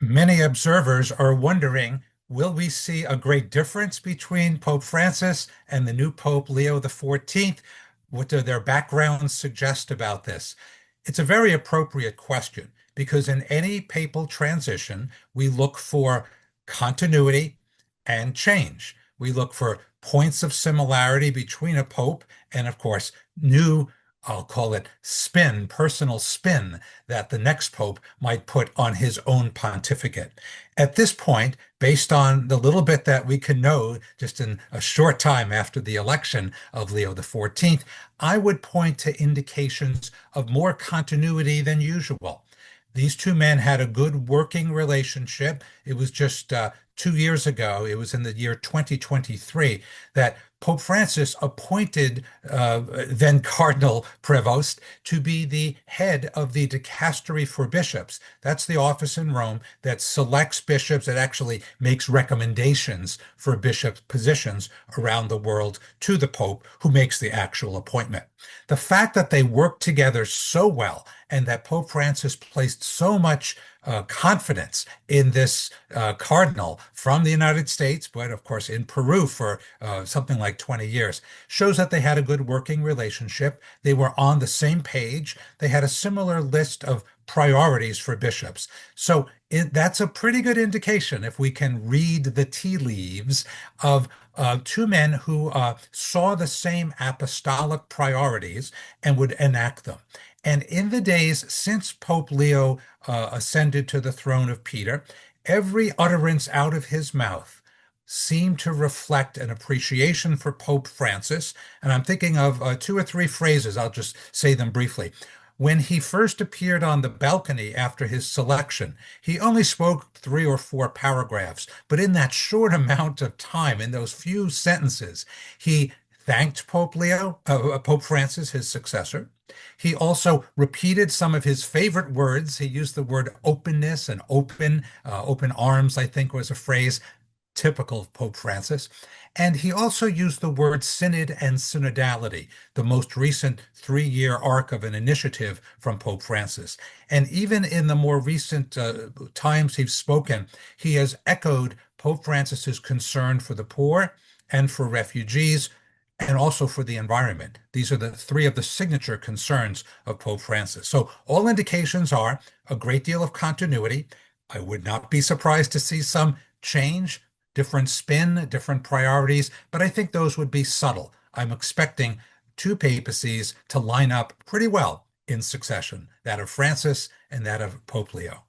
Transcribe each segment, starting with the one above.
Many observers are wondering, will we see a great difference between Pope Francis and the new Pope Leo the 14th? What do their backgrounds suggest about this? It's a very appropriate question because in any papal transition, we look for continuity and change. We look for points of similarity between a pope and, of course, new, I'll call it spin, personal spin that the next pope might put on his own pontificate. At this point, based on the little bit that we can know just in a short time after the election of Leo the 14th, I would point to indications of more continuity than usual. These two men had a good working relationship. It was just 2 years ago, it was in the year 2023, that Pope Francis appointed then Cardinal Prevost to be the head of the dicastery for bishops. That's the office in Rome that selects bishops, that actually makes recommendations for bishop positions around the world to the Pope, who makes the actual appointment. The fact that they work together so well and that Pope Francis placed so much confidence in this cardinal from the United States, but of course in Peru for something like 20 years, shows that they had a good working relationship. They were on the same page. They had a similar list of priorities for bishops. So that's a pretty good indication, if we can read the tea leaves, of two men who saw the same apostolic priorities and would enact them. And in the days since Pope Leo ascended to the throne of Peter, every utterance out of his mouth seemed to reflect an appreciation for Pope Francis. And I'm thinking of two or three phrases. I'll just say them briefly. When he first appeared on the balcony after his selection, he only spoke 3 or 4 paragraphs. But in that short amount of time, in those few sentences, he thanked Pope Francis, his successor. He also repeated some of his favorite words. He used the word openness and open arms, I think was a phrase typical of Pope Francis. And he also used the word synod and synodality, the most recent 3-year arc of an initiative from Pope Francis. And even in the more recent times he's spoken, he has echoed Pope Francis's concern for the poor and for refugees, and also for the environment. These are the three of the signature concerns of Pope Francis. So all indications are a great deal of continuity. I would not be surprised to see some change, different spin, different priorities, but I think those would be subtle. I'm expecting two papacies to line up pretty well in succession, that of Francis and that of Pope Leo.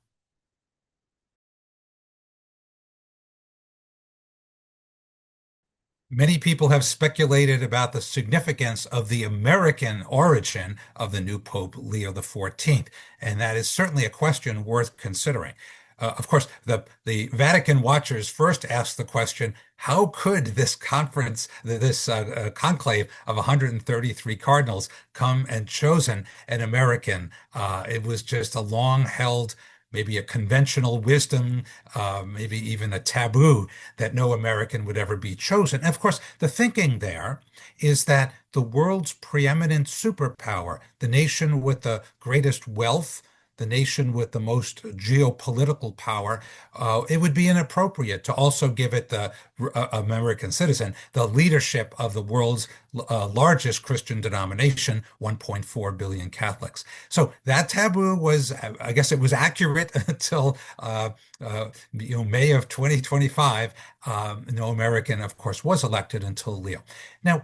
Many people have speculated about the significance of the American origin of the new Pope Leo the 14th, and that is certainly a question worth considering. Of course, the Vatican watchers first asked the question, how could this conference, this conclave of 133 cardinals come and chosen an American? It was just a long-held, maybe a conventional wisdom, maybe even a taboo that no American would ever be chosen. And of course, the thinking there is that the world's preeminent superpower, the nation with the greatest wealth, the nation with the most geopolitical power, it would be inappropriate to also give it the American citizen the leadership of the world's largest Christian denomination, 1.4 billion Catholics. So that taboo was, I guess it was accurate until May of 2025. No American, of course, was elected until Leo. Now,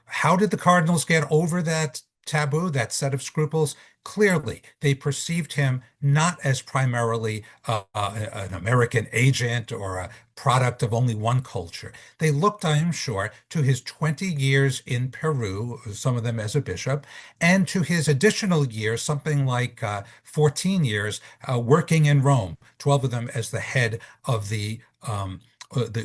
how did the Cardinals get over that taboo, that set of scruples? Clearly, they perceived him not as primarily an American agent or a product of only one culture. They looked, I am sure, to his 20 years in Peru, some of them as a bishop, and to his additional years, something like 14 years, working in Rome, 12 of them as the head of the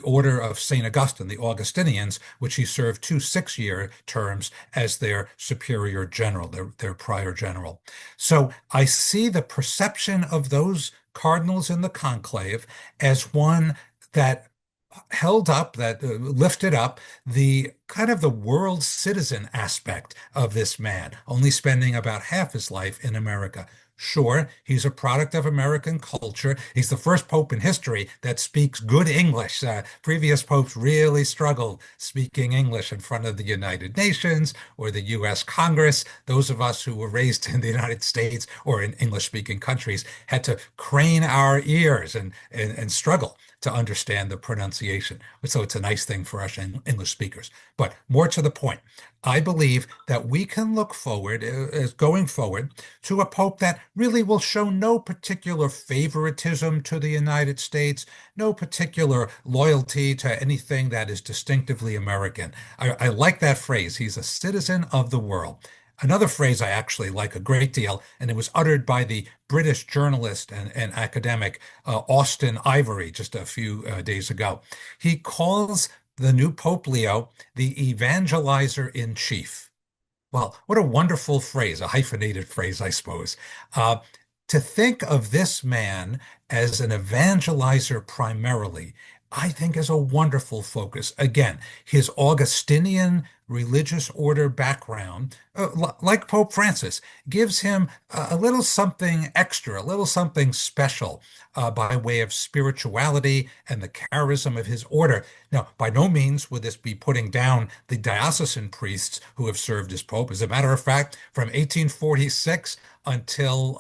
order of St. Augustine, the Augustinians, which he served 2 6-year terms as their superior general, their prior general. So I see the perception of those cardinals in the conclave as one that held up, that lifted up the kind of the world citizen aspect of this man, only spending about half his life in America. Sure, he's a product of American culture. He's the first pope in history that speaks good English. Previous popes really struggled speaking English in front of the United Nations or the US Congress. Those of us who were raised in the United States or in English-speaking countries had to crane our ears and struggle to understand the pronunciation. So it's a nice thing for us English speakers. But more to the point, I believe that we can look forward, as going forward, to a pope that really will show no particular favoritism to the United States, no particular loyalty to anything that is distinctively American. I like that phrase. He's a citizen of the world. Another phrase I actually like a great deal, and it was uttered by the British journalist and academic Austin Ivory just a few days ago. He calls the new Pope Leo the evangelizer in chief. Well, what a wonderful phrase, a hyphenated phrase, I suppose. Uh, to think of this man as an evangelizer primarily, I think is a wonderful focus. Again, his Augustinian religious order background, like Pope Francis, gives him a little something extra, a little something special by way of spirituality and the charism of his order. Now, by no means would this be putting down the diocesan priests who have served as Pope. As a matter of fact, from 1846 until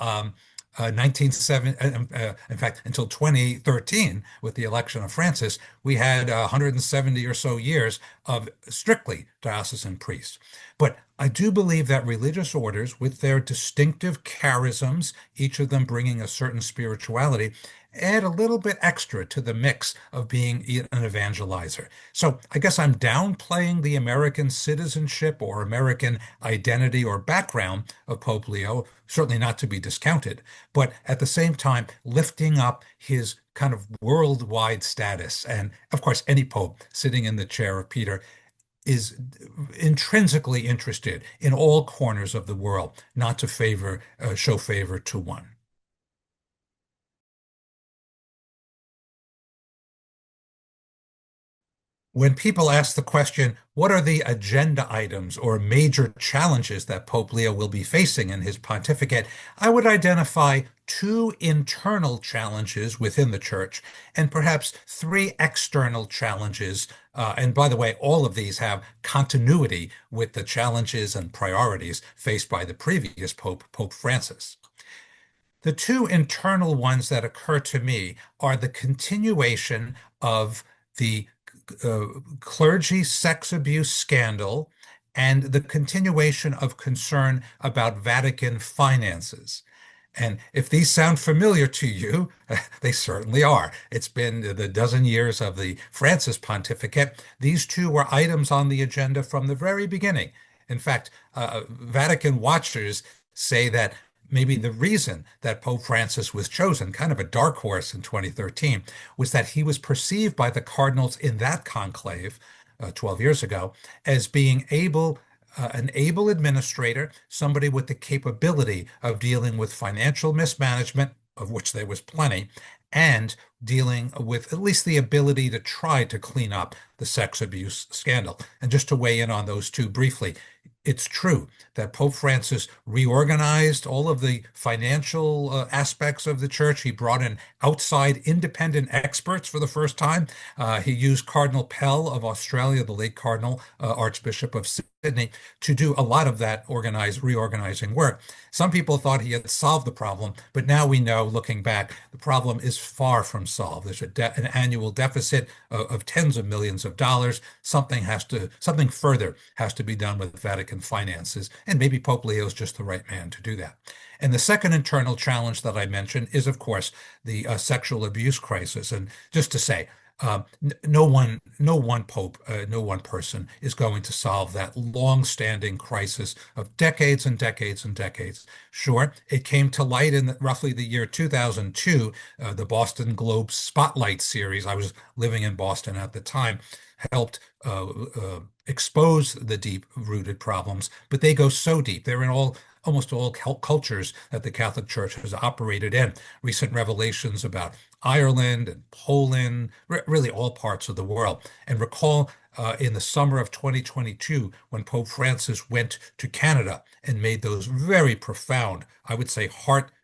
1970, in fact, until 2013, with the election of Francis, we had 170 or so years of strictly diocesan priests. But I do believe that religious orders, with their distinctive charisms, each of them bringing a certain spirituality, add a little bit extra to the mix of being an evangelizer. So I guess I'm downplaying the American citizenship or American identity or background of Pope Leo, certainly not to be discounted, but at the same time, lifting up his kind of worldwide status. And of course, any pope sitting in the chair of Peter is intrinsically interested in all corners of the world, not to show favor to one. When people ask the question, what are the agenda items or major challenges that Pope Leo will be facing in his pontificate, I would identify two internal challenges within the church and perhaps three external challenges. And by the way, all of these have continuity with the challenges and priorities faced by the previous Pope, Pope Francis. The two internal ones that occur to me are the continuation of the clergy sex abuse scandal and the continuation of concern about Vatican finances. And if these sound familiar to you, they certainly are. It's been the dozen years of the Francis pontificate. These two were items on the agenda from the very beginning. In fact, Vatican watchers say that maybe the reason that Pope Francis was chosen, kind of a dark horse in 2013, was that he was perceived by the cardinals in that conclave 12 years ago as being an able administrator, somebody with the capability of dealing with financial mismanagement, of which there was plenty, and dealing with at least the ability to try to clean up the sex abuse scandal. And just to weigh in on those two briefly, it's true that Pope Francis reorganized all of the financial aspects of the church. He brought in outside independent experts for the first time. He used Cardinal Pell of Australia, the late Cardinal, Archbishop of Sydney, to do a lot of that reorganizing work. Some people thought he had solved the problem, but now we know, looking back, the problem is far from solved. There's an annual deficit of tens of millions of dollars. Something further has to be done with Vatican finances, and maybe Pope Leo is just the right man to do that. And the second internal challenge that I mentioned is, of course, the sexual abuse crisis. And just to say, no one pope, no one person is going to solve that long-standing crisis of decades and decades and decades. Sure, it came to light in roughly the year 2002, the Boston Globe Spotlight series. I was living in Boston at the time, helped expose the deep-rooted problems, but they go so deep. They're in almost all cultures that the Catholic Church has operated in. Recent revelations about Ireland and Poland, really all parts of the world. And recall in the summer of 2022, when Pope Francis went to Canada and made those very profound, I would say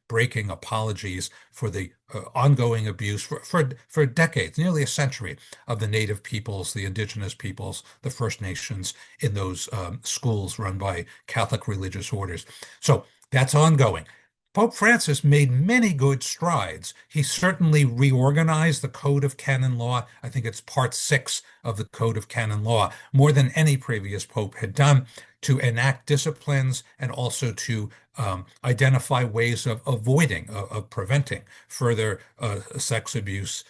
breaking apologies for the ongoing abuse for decades, nearly a century, of the native peoples, the indigenous peoples, the First Nations in those schools run by Catholic religious orders. So that's ongoing. Pope Francis made many good strides. He certainly reorganized the Code of Canon Law. I think it's part 6 of the Code of Canon Law, more than any previous pope had done, to enact disciplines and also to identify ways of avoiding, of preventing further sex abuse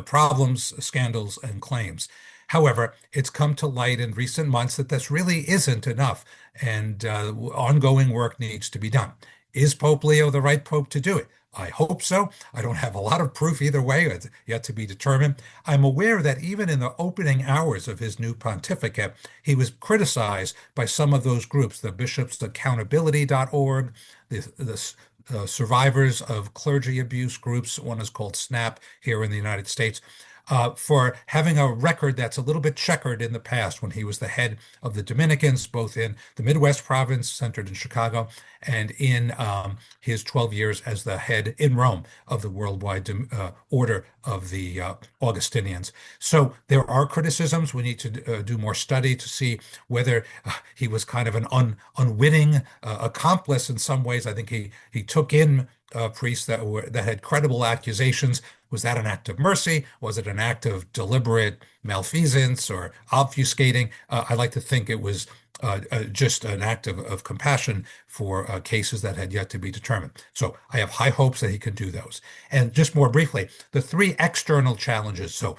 problems, scandals, and claims. However, it's come to light in recent months that this really isn't enough, and ongoing work needs to be done. Is Pope Leo the right pope to do it? I hope so. I don't have a lot of proof either way. It's yet to be determined. I'm aware that even in the opening hours of his new pontificate, he was criticized by some of those groups, the bishopsaccountability.org, the survivors of clergy abuse groups. One is called SNAP here in the United States, for having a record that's a little bit checkered in the past when he was the head of the Dominicans, both in the Midwest province, centered in Chicago, and in his 12 years as the head in Rome of the worldwide order of the Augustinians. So there are criticisms. We need to do more study to see whether he was kind of an unwitting accomplice in some ways. I think he took in priests that had credible accusations. Was that an act of mercy? Was it an act of deliberate malfeasance or obfuscating? I like to think it was just an act of compassion for cases that had yet to be determined. So I have high hopes that he can do those. And just more briefly, the three external challenges. So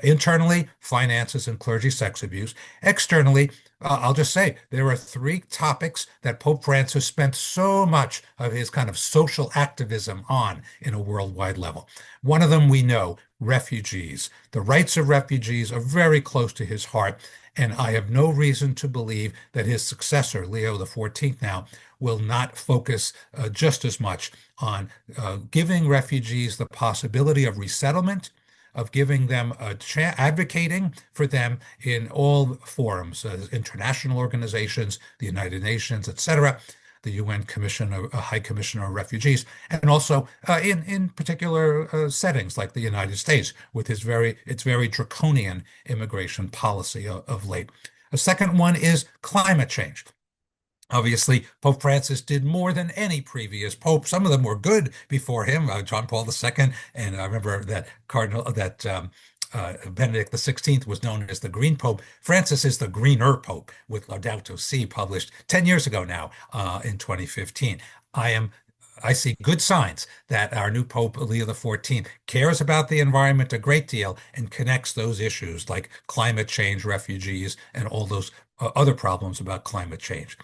internally, finances and clergy sex abuse. Externally, I'll just say there are three topics that Pope Francis spent so much of his kind of social activism on in a worldwide level. One of them we know, refugees. The rights of refugees are very close to his heart, and I have no reason to believe that his successor, Leo the 14th now, will not focus just as much on giving refugees the possibility of resettlement, of giving them advocating for them in all forums, international organizations, the United Nations, etc., the UN Commissioner, High Commissioner of Refugees, and also in particular settings like the United States with its very draconian immigration policy of late. A second one is climate change. Obviously, Pope Francis did more than any previous pope. Some of them were good before him, John Paul II, and I remember that Benedict XVI was known as the Green Pope. Francis is the Greener Pope, with Laudato Si published 10 years ago now, in 2015. I see good signs that our new Pope, Leo XIV, cares about the environment a great deal and connects those issues like climate change, refugees, and all those other problems about climate change.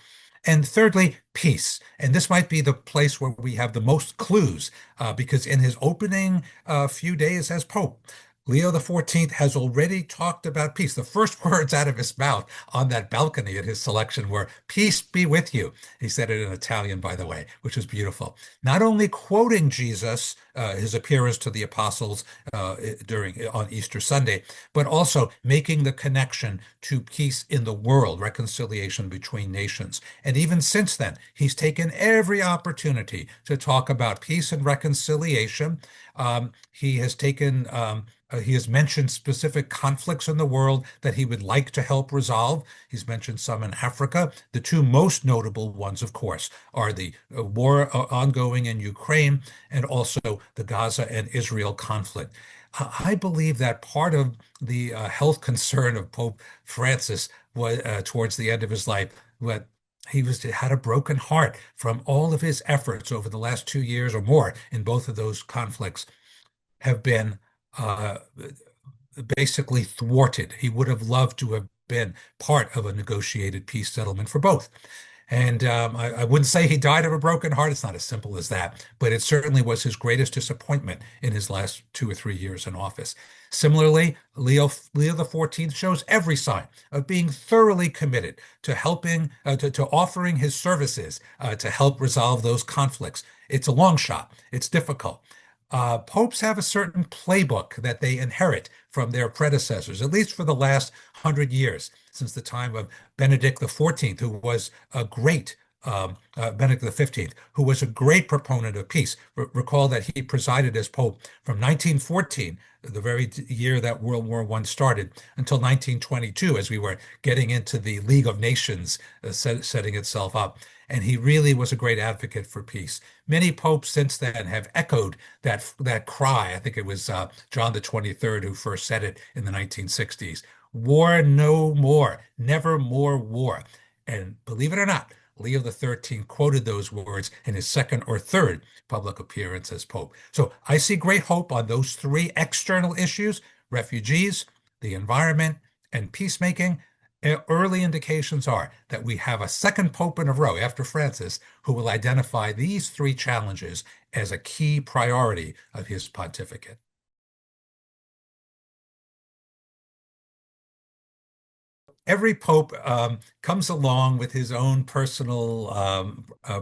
And thirdly, peace. And this might be the place where we have the most clues, because in his opening few days as Pope, Leo XIV has already talked about peace. The first words out of his mouth on that balcony at his selection were, "Peace be with you." He said it in Italian, by the way, which was beautiful. Not only quoting Jesus, his appearance to the apostles on Easter Sunday, but also making the connection to peace in the world, reconciliation between nations. And even since then, he's taken every opportunity to talk about peace and reconciliation. He has taken he has mentioned specific conflicts in the world that he would like to help resolve. He's mentioned some in Africa. The two most notable ones, of course, are the war ongoing in Ukraine and also the Gaza and Israel conflict. I believe that part of the health concern of Pope Francis was towards the end of his life, but he had a broken heart from all of his efforts over the last 2 years or more in both of those conflicts have been basically thwarted. He would have loved to have been part of a negotiated peace settlement for both. And I wouldn't say he died of a broken heart. It's not as simple as that, but it certainly was his greatest disappointment in his last 2 or 3 years in office. Similarly, Leo XIV shows every sign of being thoroughly committed to helping, to offering his services to help resolve those conflicts. It's a long shot. It's difficult. Popes have a certain playbook that they inherit from their predecessors, at least for the last 100 years, since the time of Benedict XIV, who was a great Benedict XV, who was a great proponent of peace. Recall that he presided as Pope from 1914, the very year that World War I started, until 1922, as we were getting into the League of Nations setting itself up. And he really was a great advocate for peace. Many popes since then have echoed that cry. I think it was John the 23rd who first said it in the 1960s. War no more, never more war. And believe it or not, Leo XIII quoted those words in his second or third public appearance as Pope. So I see great hope on those three external issues: refugees, the environment, and peacemaking. Early indications are that we have a second Pope in a row after Francis who will identify these three challenges as a key priority of his pontificate. Every pope comes along with his own personal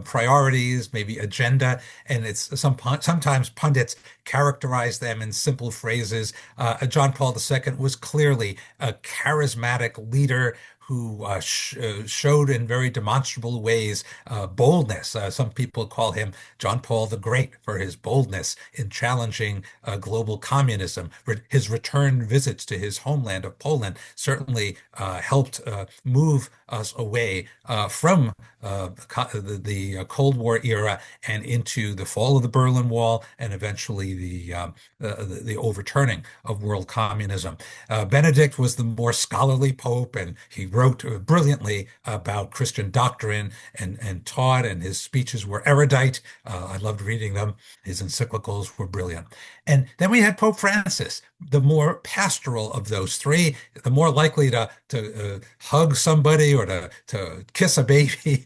priorities, maybe agenda, and sometimes pundits characterize them in simple phrases. John Paul II was clearly a charismatic leader who showed in very demonstrable ways boldness. Some people call him John Paul the Great for his boldness in challenging global communism. His return visits to his homeland of Poland certainly helped move us away from the Cold War era and into the fall of the Berlin Wall and eventually the overturning of world communism. Benedict was the more scholarly pope, and he wrote brilliantly about Christian doctrine and taught, and his speeches were erudite. I loved reading them. His encyclicals were brilliant. And then we had Pope Francis, the more pastoral of those three, the more likely to hug somebody or to kiss a baby.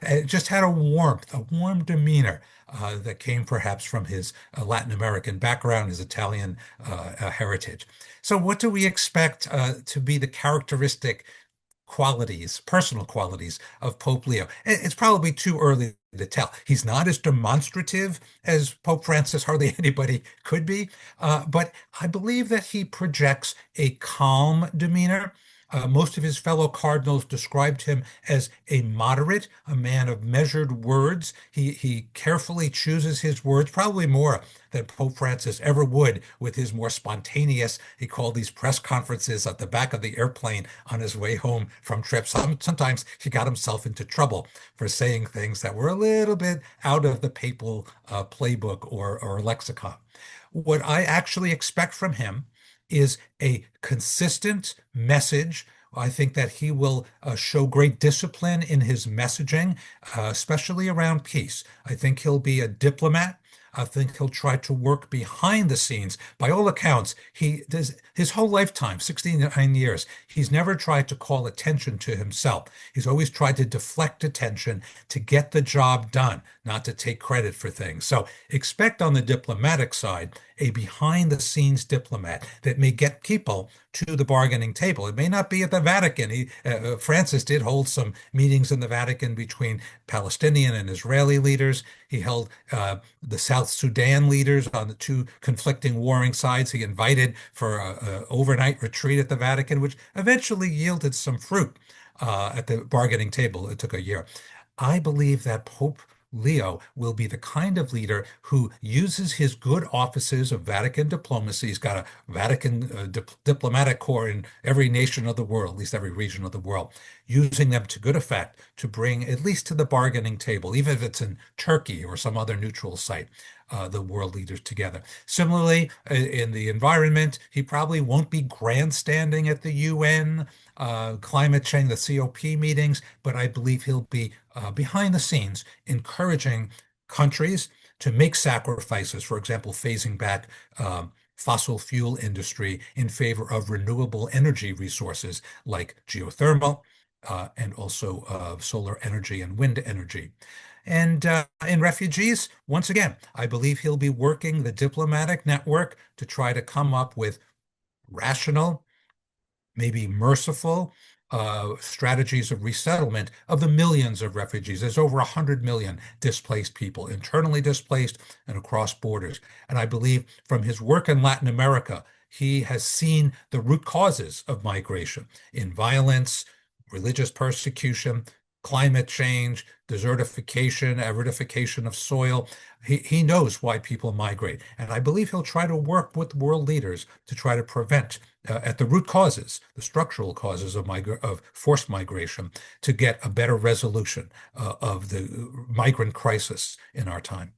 It just had a warm demeanor that came perhaps from his Latin American background, his Italian heritage. So, what do we expect to be the characteristic qualities, personal qualities of Pope Leo? It's probably too early to tell. He's not as demonstrative as Pope Francis, hardly anybody could be, but I believe that he projects a calm demeanor. Most of his fellow cardinals described him as a moderate, a man of measured words. He carefully chooses his words, probably more than Pope Francis ever would with his more spontaneous, he called these press conferences at the back of the airplane on his way home from trips. Sometimes he got himself into trouble for saying things that were a little bit out of the papal playbook or lexicon. What I actually expect from him is a consistent message. I think that he will show great discipline in his messaging, especially around peace. I think he'll be a diplomat. I think he'll try to work behind the scenes. By all accounts, he does his whole lifetime, 69 years, he's never tried to call attention to himself. He's always tried to deflect attention to get the job done, not to take credit for things. So expect on the diplomatic side a behind the scenes diplomat that may get people to the bargaining table. It may not be at the Vatican. Francis did hold some meetings in the Vatican between Palestinian and Israeli leaders. He held the South Sudan leaders on the two conflicting warring sides. He invited for an overnight retreat at the Vatican, which eventually yielded some fruit at the bargaining table. It took a year. I believe that Pope Leo will be the kind of leader who uses his good offices of Vatican diplomacy. He's got a Vatican diplomatic corps in every nation of the world, at least every region of the world, using them to good effect to bring at least to the bargaining table, even if it's in Turkey or some other neutral site, the world leaders together. Similarly, in the environment, he probably won't be grandstanding at the UN, climate change, the COP meetings, but I believe he'll be behind the scenes encouraging countries to make sacrifices, for example, phasing back fossil fuel industry in favor of renewable energy resources like geothermal and also solar energy and wind energy. And in refugees, once again, I believe he'll be working the diplomatic network to try to come up with rational, maybe merciful strategies of resettlement of the millions of refugees. There's over 100 million displaced people, internally displaced and across borders. And I believe from his work in Latin America, he has seen the root causes of migration in violence, religious persecution, climate change, desertification, aridification of soil. He knows why people migrate. And I believe he'll try to work with world leaders to try to prevent at the root causes, the structural causes of forced migration, to get a better resolution of the migrant crisis in our time.